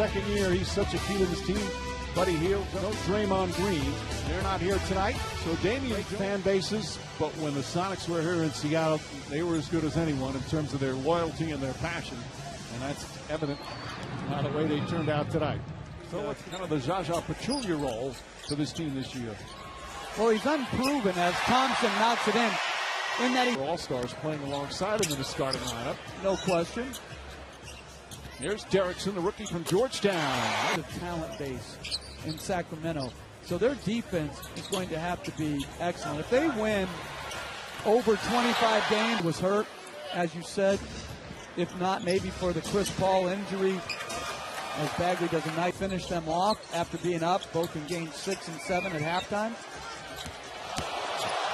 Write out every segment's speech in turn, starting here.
second year. He's such a key to this team. Buddy Hield, no Draymond Green. They're not here tonight. So Damian fan bases, but when the Sonics were here in Seattle, they were as good as anyone in terms of their loyalty and their passion. And that's evident by the way they turned out tonight. So it's kind of the Zaza Pachulia role for this team this year. Well, he's unproven as Thompson knocks it in that he All-Stars playing alongside him in the starting lineup. No question. Here's Derrickson, the rookie from Georgetown. The talent base in Sacramento. So their defense is going to have to be excellent. If they win over 25 games, was hurt, as you said. If not, maybe for the Chris Paul injury, as Bagley does a nice finish them off after being up, both in games 6 and 7 at halftime.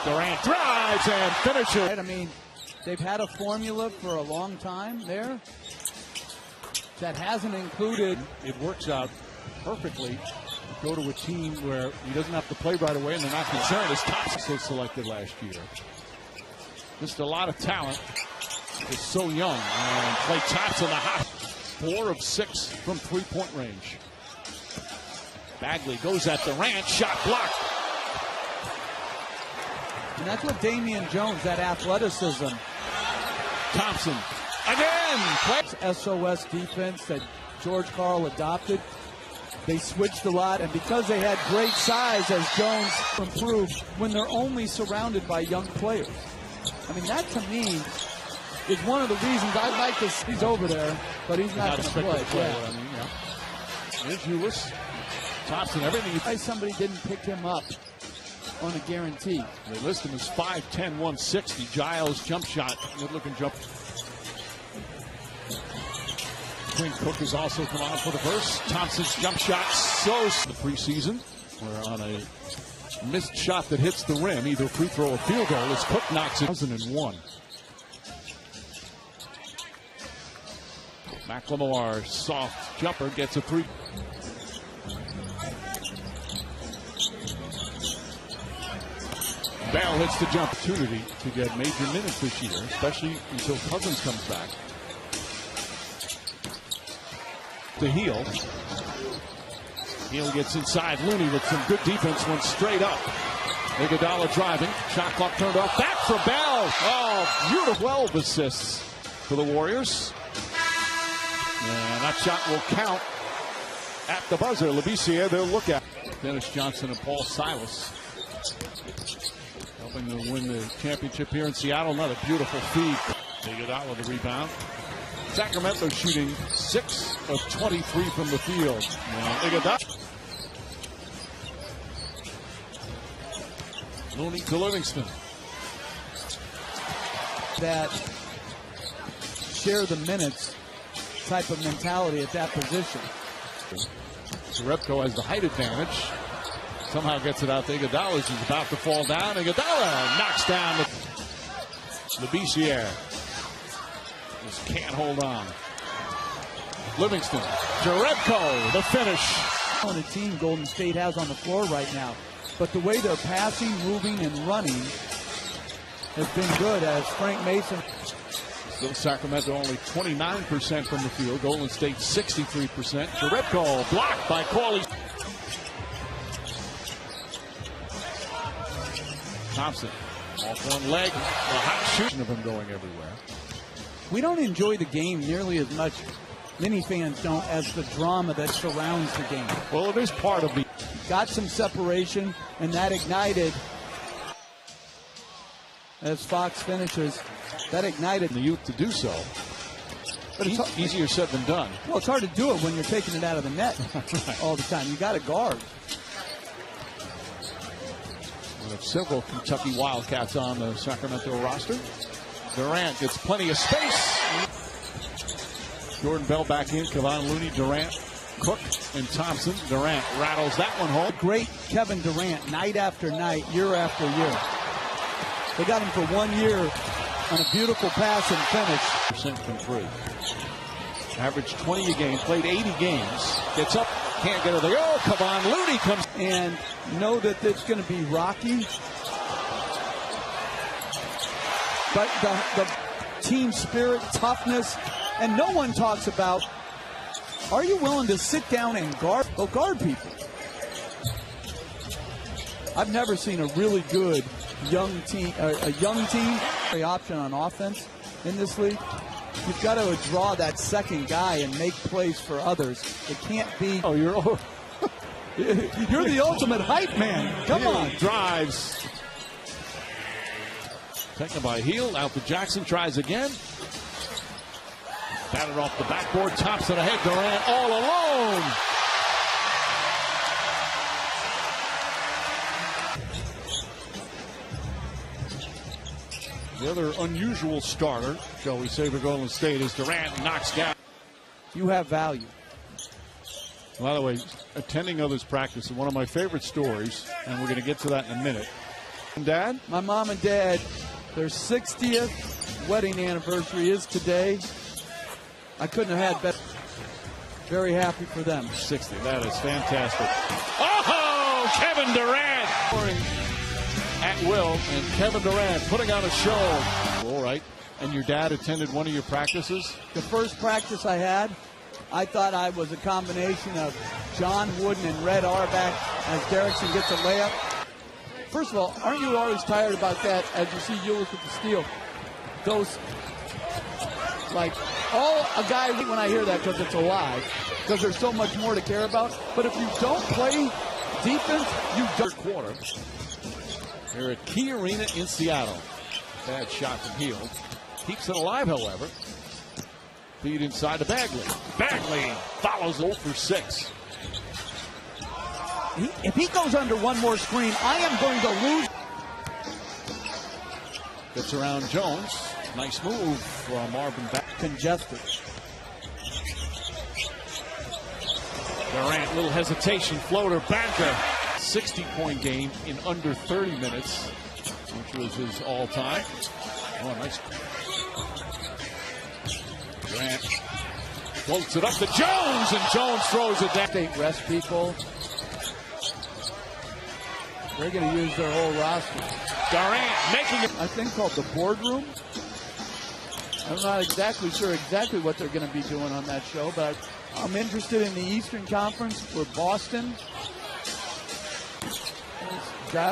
Durant drives and finishes. I mean, they've had a formula for a long time there that hasn't included. It works out perfectly. Go to a team where he doesn't have to play right away and they're not concerned. As Thompson was selected last year. Just a lot of talent. Is so young. And Klay Thompson, the hot 4 of 6 from three-point range. Bagley goes at Durant, shot blocked. And that's what Damian Jones, that athleticism. Thompson again. SOS defense that George Karl adopted. They switched a lot, and because they had great size as Jones improved when they're only surrounded by young players. I mean, that to me is one of the reasons I'd like to see. He's over there, but he's not going to play. I mean, yeah. Here's Ulis. Thompson, everything. Somebody didn't pick him up on a guarantee. They list him as 5'10", 160. Giles jump shot, good-looking jump. Quinn Cook has also come on for the first. Thompson's jump shot, so the preseason. We're on a missed shot that hits the rim, either free throw or field goal, as Cook knocks it. 2001. McLemore, soft jumper, gets a three. Bell hits the jump. Opportunity to get major minutes this year, especially until Cousins comes back. To Hield. Hield gets inside. Looney with some good defense, went straight up. Iguodala driving. Shot clock turned off. Back for Bell. Oh, beautiful 12 assists for the Warriors. And that shot will count at the buzzer. Labissiere, they'll look at. Dennis Johnson and Paul Silas helping to win the championship here in Seattle. Another beautiful feed. Iguodala the rebound. Sacramento shooting 6 of 23 from the field. Iguodala. Looney to Livingston. That share the minutes type of mentality at that position. Repko has the height advantage. Somehow gets it out to Iguodala. He's about to fall down. Iguodala knocks down Labissiere. Just can't hold on. Livingston. Jerebko, the finish. On the team Golden State has on the floor right now. But the way they're passing, moving, and running has been good as Frank Mason. Still Sacramento only 29% from the field. Golden State 63%. Jerebko blocked by Corley. Thompson off one leg. A hot shooting of him going everywhere. We don't enjoy the game nearly as much, many fans don't, as the drama that surrounds the game. Well, it is part of the... Got some separation, and that ignited, as Fox finishes, that ignited the youth to do so. But it's easier said than done. Well, it's hard to do it when you're taking it out of the net right. all the time. You got to guard. We have several Kentucky Wildcats on the Sacramento roster. Durant gets plenty of space. Jordan Bell back in. Kevon Looney, Durant, Cook, and Thompson. Durant rattles that one home. Great Kevin Durant, night after night, year after year. They got him for 1 year on a beautiful pass and finish. % from 3. Averaged 20 a game, played 80 games. Gets up, can't get it there. Oh, Kevon Looney comes. And know that it's going to be rocky. But the team spirit, toughness, and no one talks about Are you willing to sit down and guard people? I've never seen a really good young team, the option on offense in this league. You've got to draw that second guy and make plays for others. It can't be. Oh, you're the ultimate hype man. Come on. Drives. Taken by Heel. Out to Jackson. Tries again. Batted off the backboard. Tops it ahead. Durant all alone. The other unusual starter, shall we say, for Golden State is Durant. Knocks down. You have value. By the way, attending others practice is one of my favorite stories, and we're going to get to that in a minute. And Dad? My mom and dad, their 60th wedding anniversary is today. I couldn't have had better. Very happy for them. 60, that is fantastic. Oh, Kevin Durant! At will, and Kevin Durant putting on a show. All right. And your dad attended one of your practices? The first practice I had, I thought I was a combination of John Wooden and Red Auerbach as Derrickson gets a layup. First of all, aren't you always tired about that as you see Ulis with the steal? Those, like, all a guy, when I hear that, because it's a lie, because there's so much more to care about. But if you don't play defense, you don't. Quarter. Here at Key Arena in Seattle. Bad shot from Hield. Keeps it alive, however. Feed inside to Bagley. Bagley follows 0 for 6. If he goes under one more screen, I am going to lose. Gets around Jones. Nice move from Marvin back. Congested. Durant, little hesitation. Floater. Banker. 60-point game in under 30 minutes, which was his all-time. Oh, nice. Durant floats it up to Jones, and Jones throws it down. State rest people. They're going to use their whole roster. Durant making it. A thing called the boardroom. I'm not exactly sure what they're going to be doing on that show, but I'm interested in the Eastern Conference for Boston.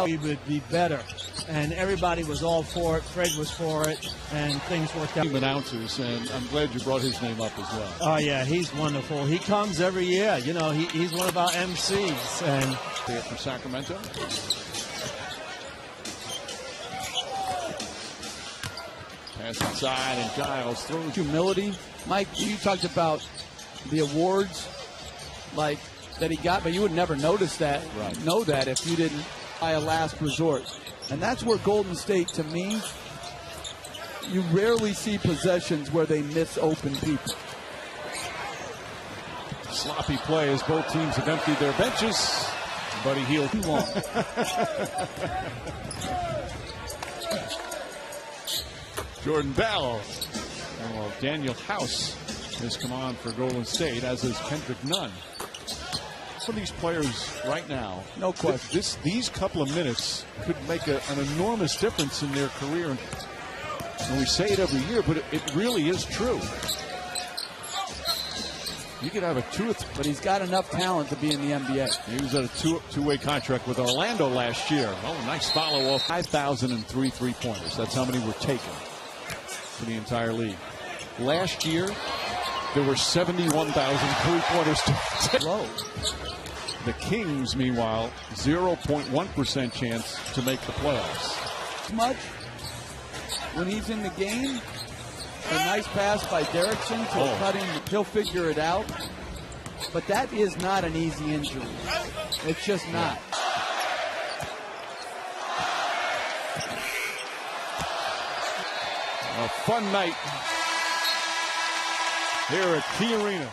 We would be better, and everybody was all for it. Fred was for it, and things worked out. Announcers, and I'm glad you brought his name up as well. Oh yeah, he's wonderful. He comes every year. You know, he's one of our MCs. And here for Sacramento. Pass inside, and Giles throws. Humility, Mike. You talked about the awards, like that he got, but you would never notice that. Right. Know that if you didn't. By a last resort. And that's where Golden State, to me, you rarely see possessions where they miss open people. Sloppy play as both teams have emptied their benches. Buddy Hield too long. Jordan Bell. Well, Daniel House has come on for Golden State, as is Kendrick Nunn. For these players right now, no question. These couple of minutes could make an enormous difference in their career. And we say it every year, but it really is true. You could have a but he's got enough talent to be in the NBA. He was at a two-way contract with Orlando last year. Oh, nice follow-up. 5,003 three-pointers. That's how many were taken for the entire league. Last year, there were 71,000 three-pointers low. The Kings, meanwhile, 0.1% chance to make the playoffs. Much when he's in the game, a nice pass by Derrickson to cut him. He'll figure it out. But that is not an easy injury. It's just not. A fun night here at Key Arena.